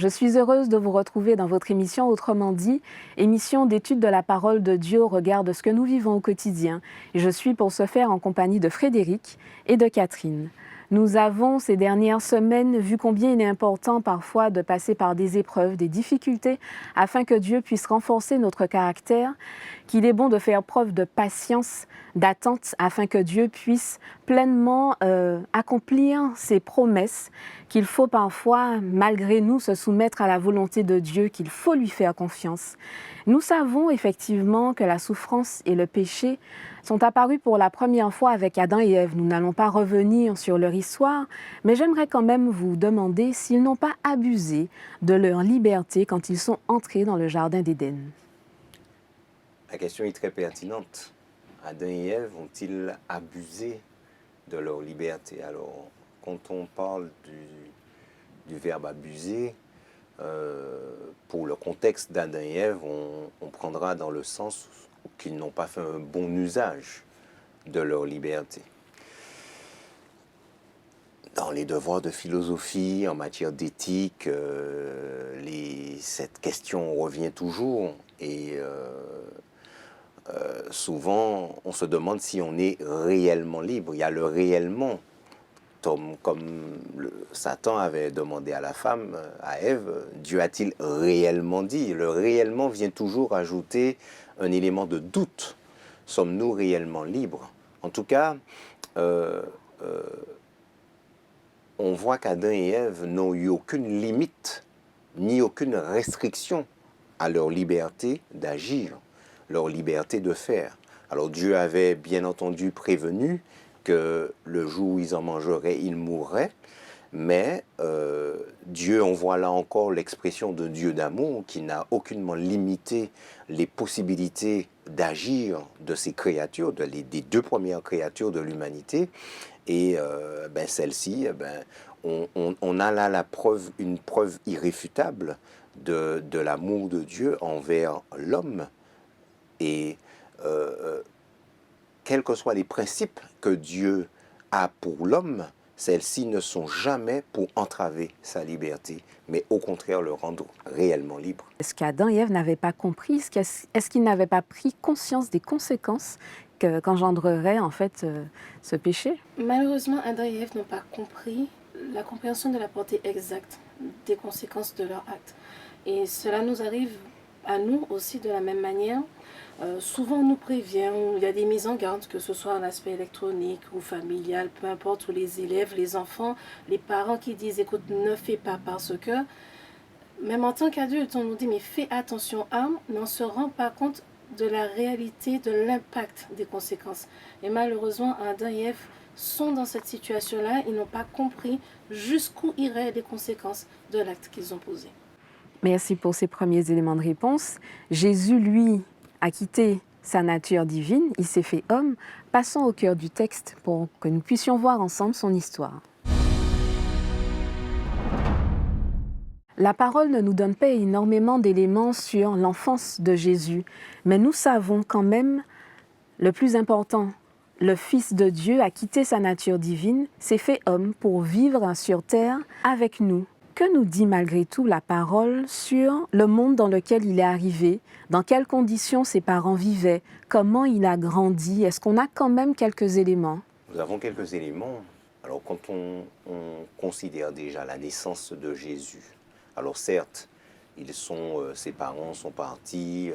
Je suis heureuse de vous retrouver dans votre émission Autrement dit, émission d'étude de la parole de Dieu au regard de ce que nous vivons au quotidien. Et je suis pour ce faire en compagnie de Frédéric et de Catherine. Nous avons ces dernières semaines vu combien il est important parfois de passer par des épreuves, des difficultés, afin que Dieu puisse renforcer notre caractère, qu'il est bon de faire preuve de patience, d'attente, afin que Dieu puisse pleinement accomplir ses promesses, qu'il faut parfois, malgré nous, se soumettre à la volonté de Dieu, qu'il faut lui faire confiance. Nous savons effectivement que la souffrance et le péché sont apparus pour la première fois avec Adam et Ève. Nous n'allons pas revenir sur leur histoire, mais j'aimerais quand même vous demander s'ils n'ont pas abusé de leur liberté quand ils sont entrés dans le jardin d'Éden. La question est très pertinente. Adam et Ève ont-ils abusé de leur liberté? Alors, quand on parle du verbe abuser, pour le contexte d'Adam et Ève, on prendra dans le sens qu'ils n'ont pas fait un bon usage de leur liberté. Dans les devoirs de philosophie, en matière d'éthique, cette question revient toujours et souvent on se demande si on est réellement libre. Il y a le réellement, comme Satan avait demandé à la femme, à Ève, Dieu a-t-il réellement dit? Le réellement vient toujours ajouter un élément de doute. Sommes-nous réellement libres? En tout cas, on voit qu'Adam et Ève n'ont eu aucune limite, ni aucune restriction à leur liberté d'agir, leur liberté de faire. Alors Dieu avait bien entendu prévenu que le jour où ils en mangeraient, ils mourraient, mais Dieu, on voit là encore l'expression de Dieu d'amour qui n'a aucunement limité les possibilités d'agir de ces créatures, des deux premières créatures de l'humanité. Et celle-ci, on a là une preuve irréfutable de l'amour de Dieu envers l'homme. Et quels que soient les principes que Dieu a pour l'homme, celles-ci ne sont jamais pour entraver sa liberté, mais au contraire le rendre réellement libre. Est-ce qu'Adam et Ève n'avaient pas compris? Est-ce qu'ils n'avaient pas pris conscience des conséquences qu'engendrerait en fait ce péché? Malheureusement, Adam et Ève n'ont pas compris la compréhension de la portée exacte des conséquences de leur acte. Et cela nous arrive à nous aussi de la même manière. Souvent on nous prévient, il y a des mises en garde, que ce soit en aspect électronique ou familial, peu importe, où les élèves, les enfants, les parents qui disent écoute, ne fais pas parce que, même en tant qu'adulte, on nous dit mais fais attention à, mais on ne se rend pas compte de la réalité, de l'impact des conséquences. Et malheureusement, Adam et Ève sont dans cette situation-là, ils n'ont pas compris jusqu'où iraient les conséquences de l'acte qu'ils ont posé. Merci pour ces premiers éléments de réponse. Jésus, lui, a quitté sa nature divine, il s'est fait homme. Passons au cœur du texte pour que nous puissions voir ensemble son histoire. La parole ne nous donne pas énormément d'éléments sur l'enfance de Jésus, mais nous savons quand même le plus important. Le Fils de Dieu a quitté sa nature divine, s'est fait homme pour vivre sur terre avec nous. Que nous dit malgré tout la parole sur le monde dans lequel il est arrivé, dans quelles conditions ses parents vivaient, comment il a grandi? Est-ce qu'on a quand même quelques éléments? Nous avons quelques éléments. Alors quand on considère déjà la naissance de Jésus, alors certes, ses parents sont partis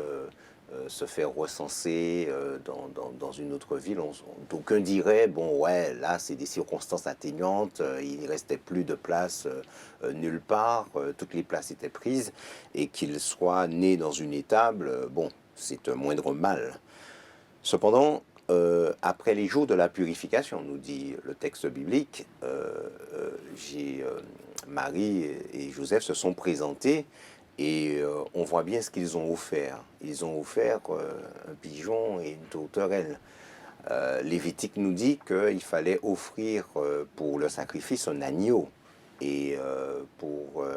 se faire recenser dans une autre ville. D'aucuns diraient, bon ouais, là c'est des circonstances atténuantes, il ne restait plus de place nulle part, toutes les places étaient prises, et qu'il soit né dans une étable, bon, c'est un moindre mal. Cependant, après les jours de la purification, nous dit le texte biblique, Marie et Joseph se sont présentés et on voit bien ce qu'ils ont offert. Ils ont offert un pigeon et une tourterelle. Lévitique nous dit qu'il fallait offrir pour le sacrifice un agneau. Et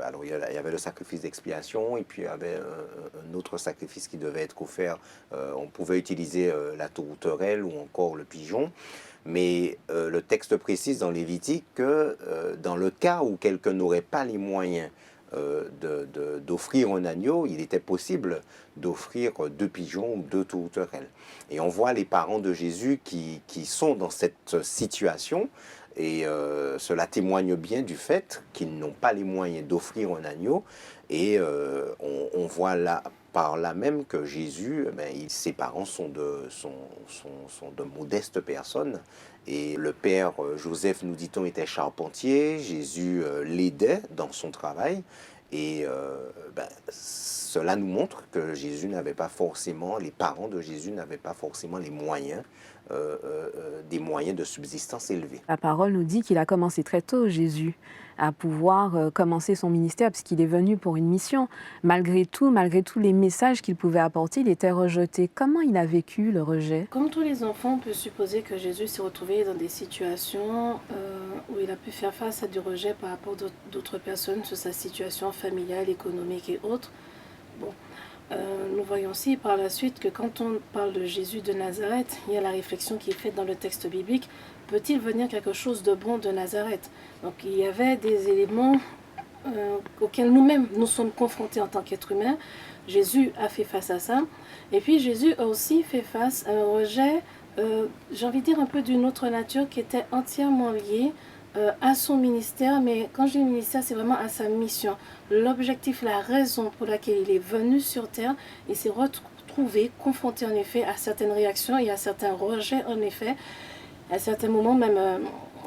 alors il y avait le sacrifice d'expiation et puis il y avait un autre sacrifice qui devait être offert. On pouvait utiliser la tourterelle ou encore le pigeon. Mais le texte précise dans Lévitique que dans le cas où quelqu'un n'aurait pas les moyens d'offrir un agneau, il était possible d'offrir 2 pigeons ou 2 tourterelles. Et on voit les parents de Jésus qui sont dans cette situation, et cela témoigne bien du fait qu'ils n'ont pas les moyens d'offrir un agneau. Et on voit là, par là même que Jésus, ses parents sont de modestes personnes. Et le père Joseph, nous dit-on, était charpentier. Jésus l'aidait dans son travail. Et cela nous montre que Jésus n'avait pas forcément, les parents de Jésus n'avaient pas forcément les moyens, des moyens de subsistance élevés. La parole nous dit qu'il a commencé très tôt, Jésus, à pouvoir commencer son ministère, puisqu'il est venu pour une mission. Malgré tous les messages qu'il pouvait apporter, il était rejeté. Comment il a vécu le rejet? Comme tous les enfants, on peut supposer que Jésus s'est retrouvé dans des situations où il a pu faire face à du rejet par rapport d'autres personnes sur sa situation familiale, économique et autres. Bon. Nous voyons aussi par la suite que quand on parle de Jésus de Nazareth, il y a la réflexion qui est faite dans le texte biblique. Peut-il venir quelque chose de bon de Nazareth? Donc il y avait des éléments auxquels nous-mêmes nous sommes confrontés en tant qu'êtres humains. Jésus a fait face à ça. Et puis Jésus a aussi fait face à un rejet, j'ai envie de dire un peu d'une autre nature, qui était entièrement lié à son ministère. Mais quand je dis ministère, c'est vraiment à sa mission. L'objectif, la raison pour laquelle il est venu sur terre, il s'est retrouvé confronté en effet à certaines réactions et à certains rejets en effet, à certains moments même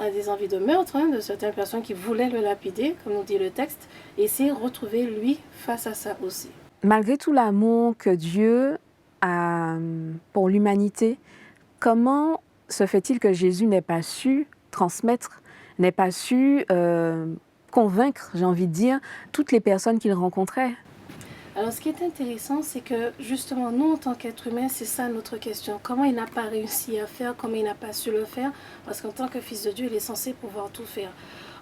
à des envies de meurtre de certaines personnes qui voulaient le lapider, comme nous dit le texte, et s'est retrouvé lui face à ça aussi. Malgré tout l'amour que Dieu a pour l'humanité, comment se fait-il que Jésus n'ait pas su transmettre, n'ait pas su convaincre, j'ai envie de dire, toutes les personnes qu'il rencontrait? Alors ce qui est intéressant, c'est que justement nous en tant qu'êtres humains, c'est ça notre question. Comment il n'a pas réussi à faire, comment il n'a pas su le faire? Parce qu'en tant que fils de Dieu, il est censé pouvoir tout faire.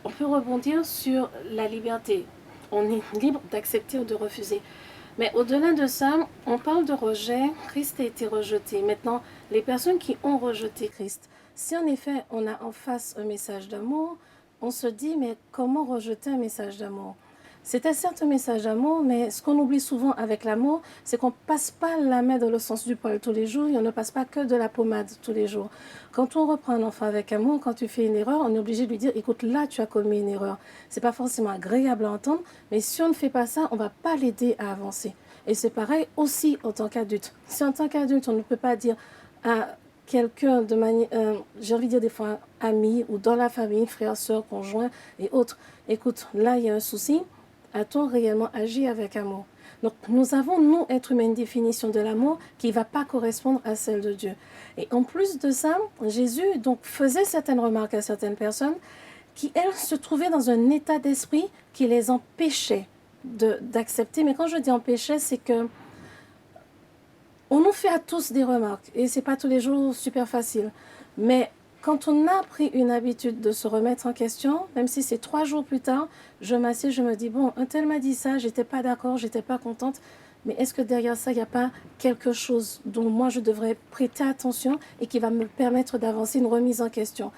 On peut rebondir sur la liberté. On est libre d'accepter ou de refuser. Mais au-delà de ça, on parle de rejet. Christ a été rejeté. Maintenant, les personnes qui ont rejeté Christ, si en effet on a en face un message d'amour, on se dit mais comment rejeter un message d'amour? C'était certes un message d'amour, mais ce qu'on oublie souvent avec l'amour, c'est qu'on ne passe pas la main dans le sens du poil tous les jours et on ne passe pas que de la pommade tous les jours. Quand on reprend un enfant avec amour, quand tu fais une erreur, on est obligé de lui dire « écoute, là, tu as commis une erreur ». Ce n'est pas forcément agréable à entendre, mais si on ne fait pas ça, on ne va pas l'aider à avancer. Et c'est pareil aussi en tant qu'adulte. Si en tant qu'adulte, on ne peut pas dire à quelqu'un de manière, j'ai envie de dire des fois ami ou dans la famille, frère, soeur, conjoint et autres, écoute, là, il y a un souci. A-t-on réellement agi avec amour? Donc nous avons, nous, êtres humains, une définition de l'amour qui ne va pas correspondre à celle de Dieu. Et en plus de ça, Jésus donc, faisait certaines remarques à certaines personnes qui, elles, se trouvaient dans un état d'esprit qui les empêchait d'accepter. Mais quand je dis empêchait, c'est que on nous fait à tous des remarques. Et ce n'est pas tous les jours super facile. Mais quand on a pris une habitude de se remettre en question, même si c'est 3 jours plus tard, je m'assieds, je me dis, bon, un tel m'a dit ça, j'étais pas d'accord, j'étais pas contente, mais est-ce que derrière ça, il n'y a pas quelque chose dont moi je devrais prêter attention et qui va me permettre d'avancer, une remise en question?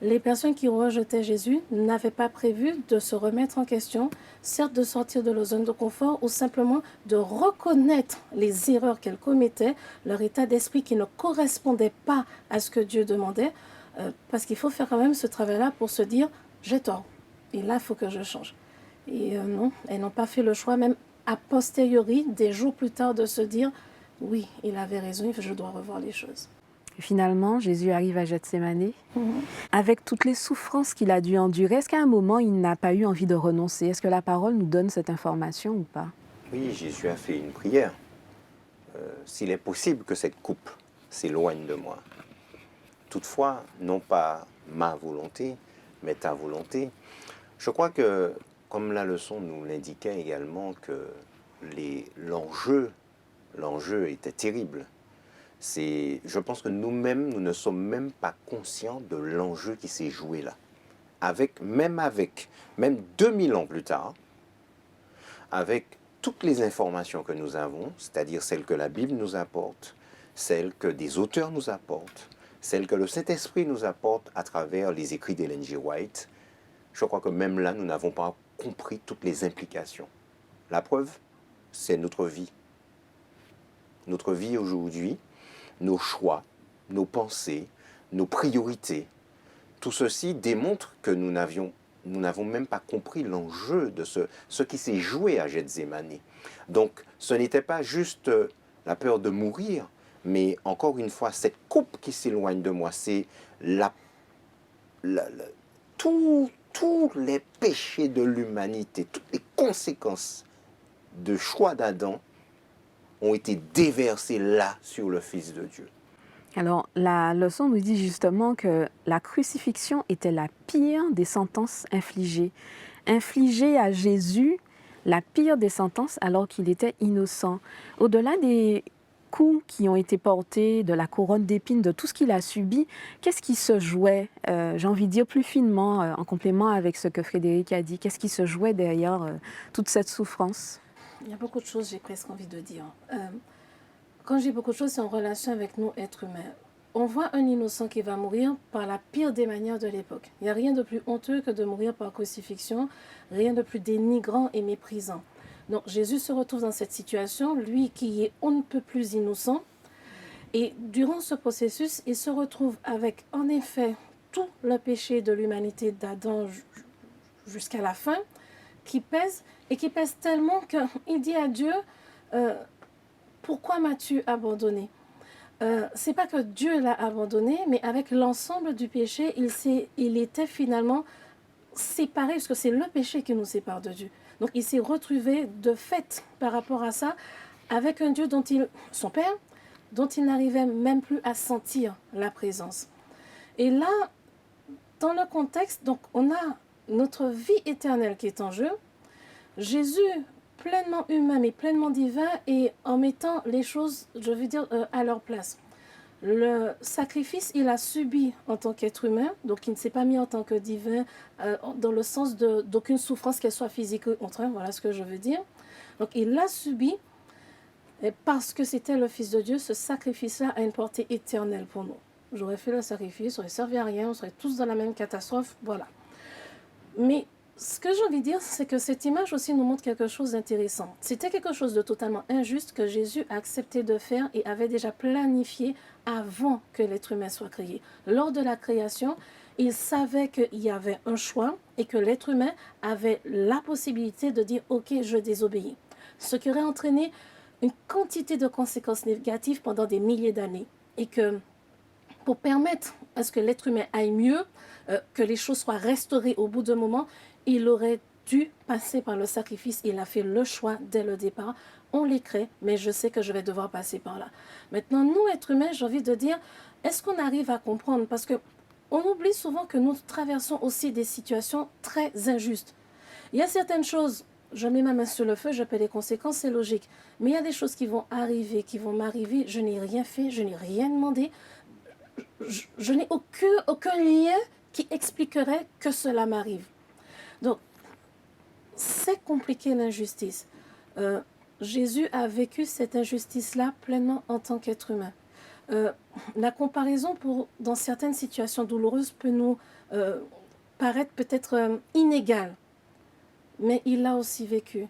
Les personnes qui rejetaient Jésus n'avaient pas prévu de se remettre en question, certes de sortir de leur zone de confort ou simplement de reconnaître les erreurs qu'elles commettaient, leur état d'esprit qui ne correspondait pas à ce que Dieu demandait. Parce qu'il faut faire quand même ce travail-là pour se dire « j'ai tort, et là, il faut que je change ». Et non, elles n'ont pas fait le choix, même a posteriori, des jours plus tard, de se dire « oui, il avait raison, je dois revoir les choses ». Finalement, Jésus arrive à Gethsémani. Avec toutes les souffrances qu'il a dû endurer, est-ce qu'à un moment, il n'a pas eu envie de renoncer? Est-ce que la parole nous donne cette information ou pas? Oui, Jésus a fait une prière. S'il est possible que cette coupe s'éloigne de moi. Toutefois, non pas ma volonté, mais ta volonté. Je crois que, comme la leçon nous l'indiquait également, que l'enjeu était terrible. Je pense que nous-mêmes, nous ne sommes même pas conscients de l'enjeu qui s'est joué là. Même 2000 ans plus tard, avec toutes les informations que nous avons, c'est-à-dire celles que la Bible nous apporte, celles que des auteurs nous apportent, celle que le Saint-Esprit nous apporte à travers les écrits d'Ellen G. White, je crois que même là, nous n'avons pas compris toutes les implications. La preuve, c'est notre vie. Notre vie aujourd'hui, nos choix, nos pensées, nos priorités. Tout ceci démontre que nous n'avons même pas compris l'enjeu de ce qui s'est joué à Gethsémani. Donc, ce n'était pas juste la peur de mourir, mais encore une fois, cette coupe qui s'éloigne de moi, c'est tous les péchés de l'humanité, toutes les conséquences de choix d'Adam ont été déversés là sur le Fils de Dieu. Alors, la leçon nous dit justement que la crucifixion était la pire des sentences infligées. Infligée à Jésus, la pire des sentences alors qu'il était innocent. Au-delà des coups qui ont été portés, de la couronne d'épines, de tout ce qu'il a subi, qu'est-ce qui se jouait, j'ai envie de dire plus finement, en complément avec ce que Frédéric a dit, qu'est-ce qui se jouait derrière toute cette souffrance? Il y a beaucoup de choses, j'ai presque envie de dire. Quand j'ai beaucoup de choses, c'est en relation avec nous, êtres humains. On voit un innocent qui va mourir par la pire des manières de l'époque. Il n'y a rien de plus honteux que de mourir par crucifixion, rien de plus dénigrant et méprisant. Donc Jésus se retrouve dans cette situation, lui qui est on ne peut plus innocent. Et durant ce processus, il se retrouve avec, en effet, tout le péché de l'humanité d'Adam jusqu'à la fin, qui pèse, et qui pèse tellement qu'il dit à Dieu, pourquoi m'as-tu abandonné? C'est pas que Dieu l'a abandonné, mais avec l'ensemble du péché, il était finalement séparé, parce que c'est le péché qui nous sépare de Dieu. Donc il s'est retrouvé de fait par rapport à ça, avec un Dieu son Père, dont il n'arrivait même plus à sentir la présence. Et là, dans le contexte, donc on a notre vie éternelle qui est en jeu, Jésus pleinement humain mais pleinement divin et en mettant les choses, je veux dire, à leur place. Le sacrifice, il a subi en tant qu'être humain, donc il ne s'est pas mis en tant que divin dans le sens d'aucune souffrance, qu'elle soit physique ou autre, voilà ce que je veux dire. Donc il l'a subi et parce que c'était le Fils de Dieu, ce sacrifice-là a une portée éternelle pour nous. J'aurais fait le sacrifice, ça aurait servi à rien, on serait tous dans la même catastrophe, voilà. Mais ce que j'ai envie de dire, c'est que cette image aussi nous montre quelque chose d'intéressant. C'était quelque chose de totalement injuste que Jésus a accepté de faire et avait déjà planifié avant que l'être humain soit créé. Lors de la création, il savait qu'il y avait un choix et que l'être humain avait la possibilité de dire « Ok, je désobéis ». Ce qui aurait entraîné une quantité de conséquences négatives pendant des milliers d'années. Et que pour permettre à ce que l'être humain aille mieux, que les choses soient restaurées au bout d'un moment, il aurait dû passer par le sacrifice. Il a fait le choix dès le départ. On les crée, mais je sais que je vais devoir passer par là. Maintenant, nous, êtres humains, j'ai envie de dire, est-ce qu'on arrive à comprendre? Parce qu'on oublie souvent que nous traversons aussi des situations très injustes. Il y a certaines choses, je mets ma main sur le feu, je paie les conséquences, c'est logique. Mais il y a des choses qui vont arriver, qui vont m'arriver, je n'ai rien fait, je n'ai rien demandé. Je n'ai aucun lien qui expliquerait que cela m'arrive. Donc, c'est compliqué l'injustice. Jésus a vécu cette injustice-là pleinement en tant qu'être humain. La comparaison dans certaines situations douloureuses peut nous paraître peut-être inégale, mais il l'a aussi vécu.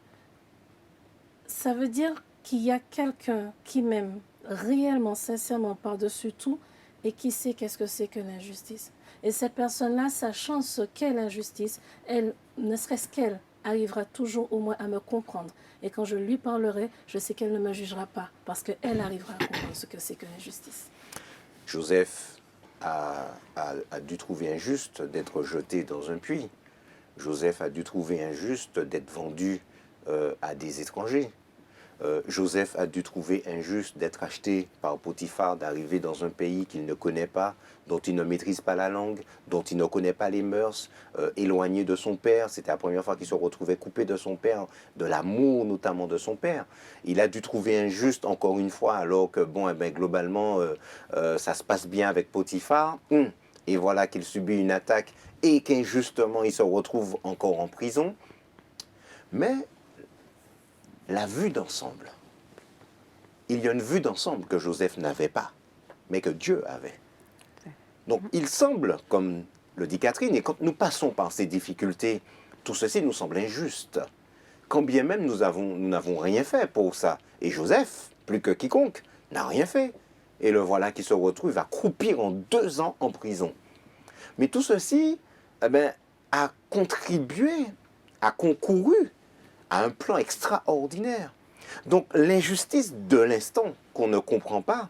Ça veut dire qu'il y a quelqu'un qui m'aime réellement, sincèrement, par-dessus tout, et qui sait qu'est-ce que c'est que l'injustice. Et cette personne-là, sachant ce qu'est l'injustice, elle, ne serait-ce qu'elle, arrivera toujours au moins à me comprendre. Et quand je lui parlerai, je sais qu'elle ne me jugera pas, parce qu'elle arrivera à comprendre ce que c'est que l'injustice. Joseph a dû trouver injuste d'être jeté dans un puits. Joseph a dû trouver injuste d'être vendu à des étrangers. Joseph a dû trouver injuste d'être acheté par Potiphar, d'arriver dans un pays qu'il ne connaît pas, dont il ne maîtrise pas la langue, dont il ne connaît pas les mœurs, éloigné de son père. C'était la première fois qu'il se retrouvait coupé de son père, de l'amour notamment de son père. Il a dû trouver injuste encore une fois, alors que globalement, ça se passe bien avec Potiphar. Et voilà qu'il subit une attaque et qu'injustement, il se retrouve encore en prison. Mais la vue d'ensemble. Il y a une vue d'ensemble que Joseph n'avait pas, mais que Dieu avait. Donc il semble, comme le dit Catherine, et quand nous passons par ces difficultés, tout ceci nous semble injuste. Quand bien même nous n'avons rien fait pour ça. Et Joseph, plus que quiconque, n'a rien fait. Et le voilà qui se retrouve à croupir en 2 ans en prison. Mais tout ceci a contribué, a concouru à un plan extraordinaire. Donc l'injustice de l'instant qu'on ne comprend pas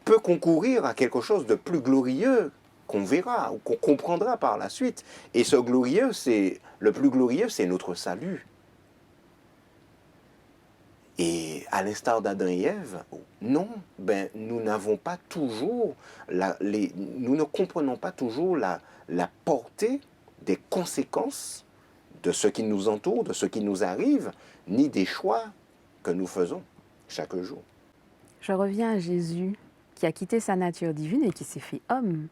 peut concourir à quelque chose de plus glorieux qu'on verra ou qu'on comprendra par la suite. Et le plus glorieux, c'est notre salut. Et à l'instar d'Adam et Ève, non, nous n'avons pas toujours, nous ne comprenons pas toujours la portée des conséquences de ce qui nous entoure, de ce qui nous arrive, ni des choix que nous faisons chaque jour. Je reviens à Jésus, qui a quitté sa nature divine et qui s'est fait homme.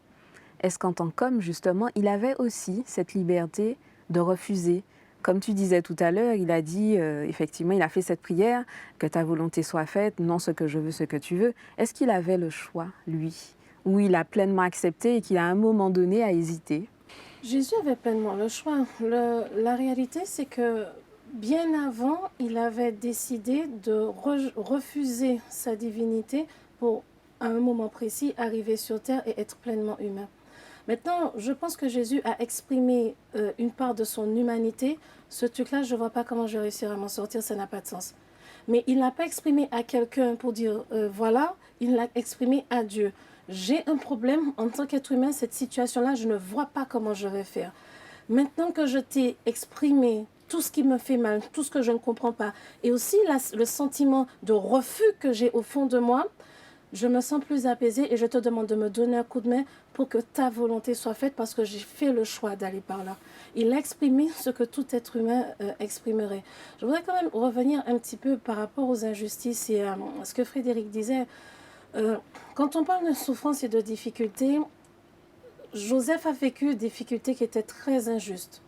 Est-ce qu'en tant qu'homme, justement, il avait aussi cette liberté de refuser? Comme tu disais tout à l'heure, il a dit, effectivement, il a fait cette prière, que ta volonté soit faite, non ce que je veux, ce que tu veux. Est-ce qu'il avait le choix, lui? Ou il a pleinement accepté et qu'il a à un moment donné a hésité? Jésus avait pleinement le choix. La réalité, c'est que bien avant, il avait décidé de refuser sa divinité pour, à un moment précis, arriver sur terre et être pleinement humain. Maintenant, je pense que Jésus a exprimé une part de son humanité. Ce truc-là, je ne vois pas comment je vais réussir à m'en sortir, ça n'a pas de sens. Mais il ne l'a pas exprimé à quelqu'un pour dire voilà, il l'a exprimé à Dieu. J'ai un problème en tant qu'être humain, cette situation-là, je ne vois pas comment je vais faire. Maintenant que je t'ai exprimé tout ce qui me fait mal, tout ce que je ne comprends pas, et aussi le sentiment de refus que j'ai au fond de moi, je me sens plus apaisée et je te demande de me donner un coup de main pour que ta volonté soit faite parce que j'ai fait le choix d'aller par là. Il a exprimé ce que tout être humain exprimerait. Je voudrais quand même revenir un petit peu par rapport aux injustices et à ce que Frédéric disait. Quand on parle de souffrance et de difficultés, Joseph a vécu des difficultés qui étaient très injustes.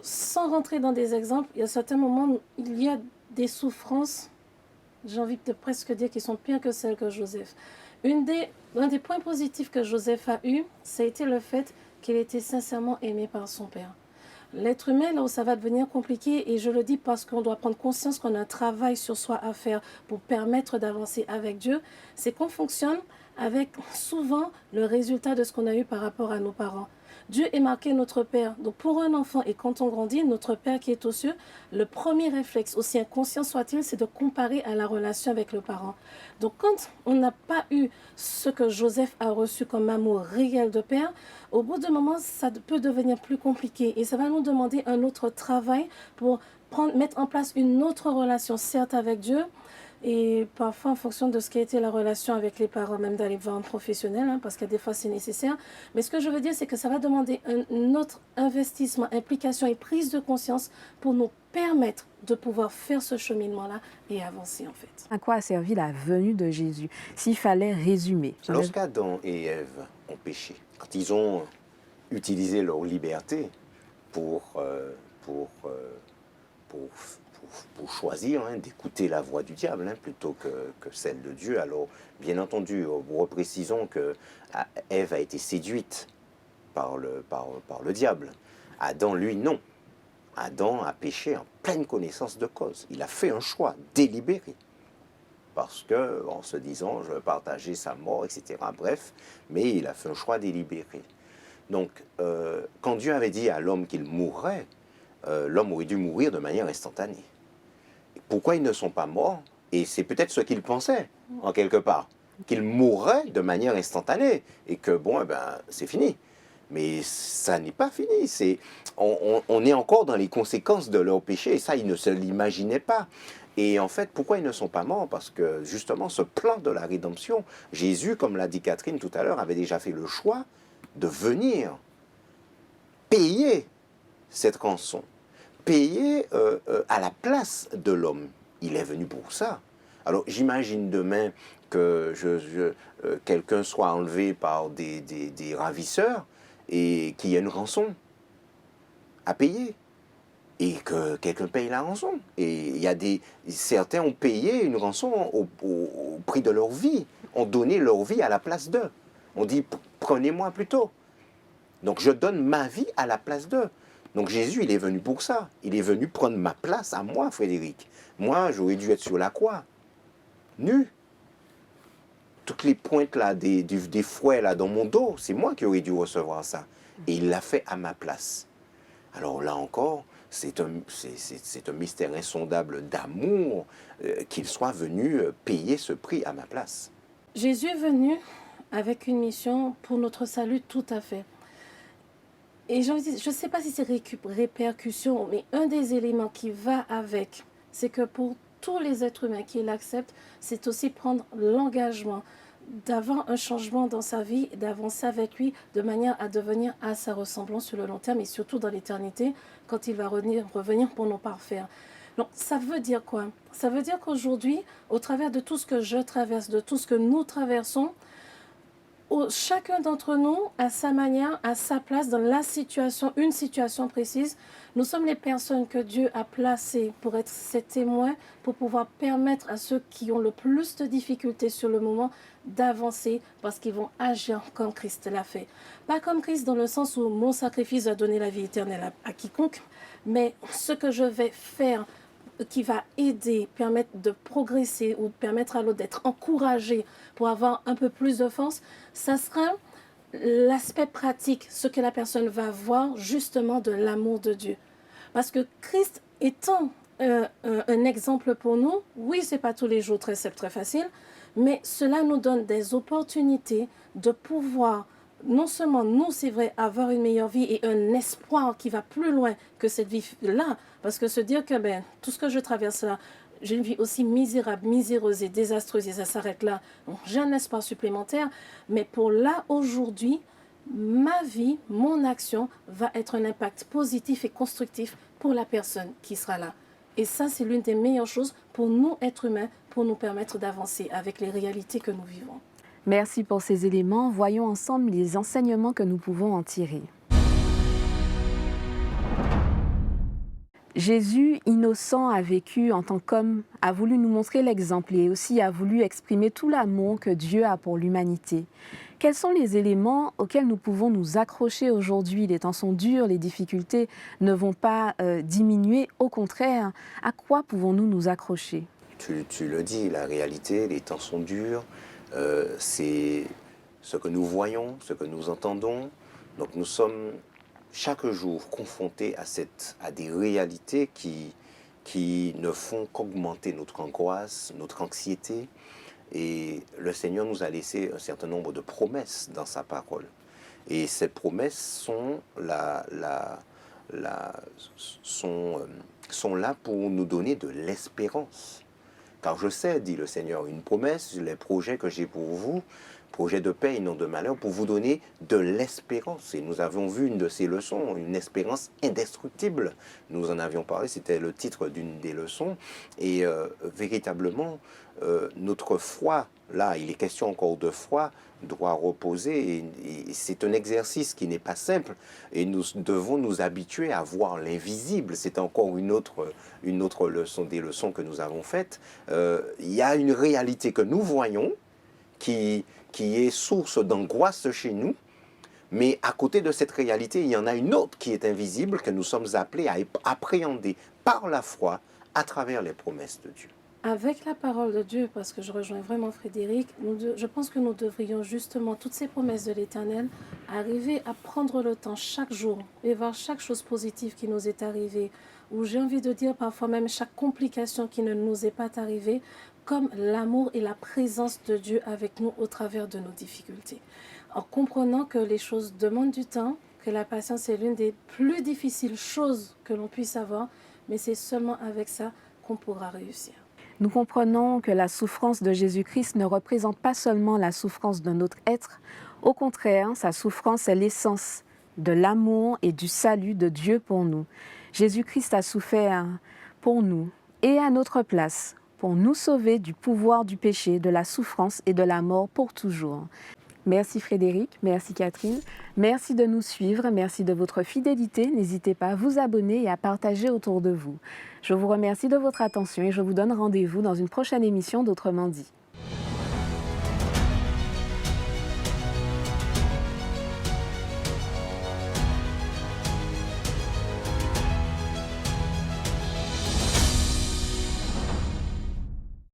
Sans rentrer dans des exemples, il y a certains moments où il y a des souffrances, j'ai envie de presque dire, qui sont pires que celles que Joseph. L'un des points positifs que Joseph a eu, ça a été le fait qu'il était sincèrement aimé par son père. L'être humain, là où ça va devenir compliqué, et je le dis parce qu'on doit prendre conscience qu'on a un travail sur soi à faire pour permettre d'avancer avec Dieu, c'est qu'on fonctionne avec souvent le résultat de ce qu'on a eu par rapport à nos parents. Dieu est marqué notre Père. Donc pour un enfant, et quand on grandit, notre Père qui est aux cieux, le premier réflexe, aussi inconscient soit-il, c'est de comparer à la relation avec le parent. Donc quand on n'a pas eu ce que Joseph a reçu comme amour réel de père, au bout d'un moment, ça peut devenir plus compliqué. Et ça va nous demander un autre travail pour mettre en place une autre relation, certes avec Dieu, et parfois en fonction de ce qui a été la relation avec les parents, même d'aller voir un professionnel, parce que des fois c'est nécessaire. Mais ce que je veux dire, c'est que ça va demander un autre investissement, implication et prise de conscience pour nous permettre de pouvoir faire ce cheminement-là et avancer en fait. À quoi a servi la venue de Jésus? S'il fallait résumer. Lorsqu'Adam et Ève ont péché, quand ils ont utilisé leur liberté pour choisir d'écouter la voix du diable plutôt que celle de Dieu. Alors, bien entendu, reprécisons que Ève a été séduite par le diable. Adam, lui, non. Adam a péché en pleine connaissance de cause. Il a fait un choix délibéré. Parce que, en se disant, je veux partager sa mort, etc. Bref, mais il a fait un choix délibéré. Donc, quand Dieu avait dit à l'homme qu'il mourrait, l'homme aurait dû mourir de manière instantanée. Pourquoi ils ne sont pas morts? Et c'est peut-être ce qu'ils pensaient, en quelque part, qu'ils mourraient de manière instantanée, et que, bon, c'est fini. Mais ça n'est pas fini. On est encore dans les conséquences de leur péché, et ça, ils ne se l'imaginaient pas. Et en fait, pourquoi ils ne sont pas morts? Parce que, justement, ce plan de la rédemption, Jésus, comme l'a dit Catherine tout à l'heure, avait déjà fait le choix de venir payer cette rançon, payer à la place de l'homme. Il est venu pour ça. Alors j'imagine demain que quelqu'un soit enlevé par des ravisseurs et qu'il y ait une rançon à payer. Et que quelqu'un paye la rançon. Et certains ont payé une rançon au prix de leur vie, ont donné leur vie à la place d'eux. On dit, prenez-moi plutôt. Donc je donne ma vie à la place d'eux. Donc Jésus, il est venu pour ça. Il est venu prendre ma place à moi, Frédéric. Moi, j'aurais dû être sur la croix, nu. Toutes les pointes là, des fouets là dans mon dos, c'est moi qui aurais dû recevoir ça. Et il l'a fait à ma place. Alors là encore, c'est un mystère insondable d'amour qu'il soit venu payer ce prix à ma place. Jésus est venu avec une mission pour notre salut tout à fait. Et je ne sais pas si c'est répercussion, mais un des éléments qui va avec, c'est que pour tous les êtres humains qui l'acceptent, c'est aussi prendre l'engagement d'avoir un changement dans sa vie, d'avancer avec lui de manière à devenir à sa ressemblance sur le long terme et surtout dans l'éternité quand il va revenir pour nous parfaire. Donc ça veut dire quoi? Ça veut dire qu'aujourd'hui, au travers de tout ce que je traverse, de tout ce que nous traversons, chacun d'entre nous, à sa manière, à sa place, dans la situation, une situation précise, nous sommes les personnes que Dieu a placées pour être ses témoins, pour pouvoir permettre à ceux qui ont le plus de difficultés sur le moment d'avancer parce qu'ils vont agir comme Christ l'a fait. Pas comme Christ dans le sens où mon sacrifice a donné la vie éternelle à quiconque, mais ce que je vais faire qui va aider, permettre de progresser ou permettre à l'autre d'être encouragé pour avoir un peu plus de force, ça sera l'aspect pratique, ce que la personne va voir justement de l'amour de Dieu. Parce que Christ étant un exemple pour nous, oui, ce n'est pas tous les jours très facile, mais cela nous donne des opportunités de pouvoir non seulement nous, c'est vrai, avoir une meilleure vie et un espoir qui va plus loin que cette vie-là, parce que se dire que tout ce que je traverse là, j'ai une vie aussi misérable, miséreuse et désastreuse et ça s'arrête là, donc j'ai un espoir supplémentaire, mais pour là, aujourd'hui, ma vie, mon action va être un impact positif et constructif pour la personne qui sera là. Et ça, c'est l'une des meilleures choses pour nous, êtres humains, pour nous permettre d'avancer avec les réalités que nous vivons. Merci pour ces éléments. Voyons ensemble les enseignements que nous pouvons en tirer. Jésus, innocent, a vécu en tant qu'homme, a voulu nous montrer l'exemple et aussi a voulu exprimer tout l'amour que Dieu a pour l'humanité. Quels sont les éléments auxquels nous pouvons nous accrocher aujourd'hui? Les temps sont durs, les difficultés ne vont pas diminuer. Au contraire, à quoi pouvons-nous nous accrocher? Tu le dis, la réalité, les temps sont durs. C'est ce que nous voyons, ce que nous entendons. Donc nous sommes chaque jour confrontés à des réalités qui ne font qu'augmenter notre angoisse, notre anxiété. Et le Seigneur nous a laissé un certain nombre de promesses dans sa parole. Et ces promesses sont là pour nous donner de l'espérance. Car je sais, dit le Seigneur, une promesse, les projets que j'ai pour vous, projets de paix et non de malheur, pour vous donner de l'espérance. Et nous avons vu une de ces leçons, une espérance indestructible. Nous en avions parlé, c'était le titre d'une des leçons. Et véritablement, notre foi, là, il est question encore de foi, doit reposer. Et c'est un exercice qui n'est pas simple. Et nous devons nous habituer à voir l'invisible. C'est encore une autre leçon, des leçons que nous avons faites. Il y a une réalité que nous voyons qui est source d'angoisse chez nous. Mais à côté de cette réalité, il y en a une autre qui est invisible, que nous sommes appelés à appréhender par la foi à travers les promesses de Dieu. Avec la parole de Dieu, parce que je rejoins vraiment Frédéric, je pense que nous devrions justement, toutes ces promesses de l'Éternel, arriver à prendre le temps chaque jour et voir chaque chose positive qui nous est arrivée, ou j'ai envie de dire parfois même chaque complication qui ne nous est pas arrivée, comme l'amour et la présence de Dieu avec nous au travers de nos difficultés. En comprenant que les choses demandent du temps, que la patience est l'une des plus difficiles choses que l'on puisse avoir, mais c'est seulement avec ça qu'on pourra réussir. Nous comprenons que la souffrance de Jésus-Christ ne représente pas seulement la souffrance d'un autre être. Au contraire, sa souffrance est l'essence de l'amour et du salut de Dieu pour nous. Jésus-Christ a souffert pour nous et à notre place, pour nous sauver du pouvoir du péché, de la souffrance et de la mort pour toujours. Merci Frédéric, merci Catherine, merci de nous suivre, merci de votre fidélité. N'hésitez pas à vous abonner et à partager autour de vous. Je vous remercie de votre attention et je vous donne rendez-vous dans une prochaine émission d'Autrement dit.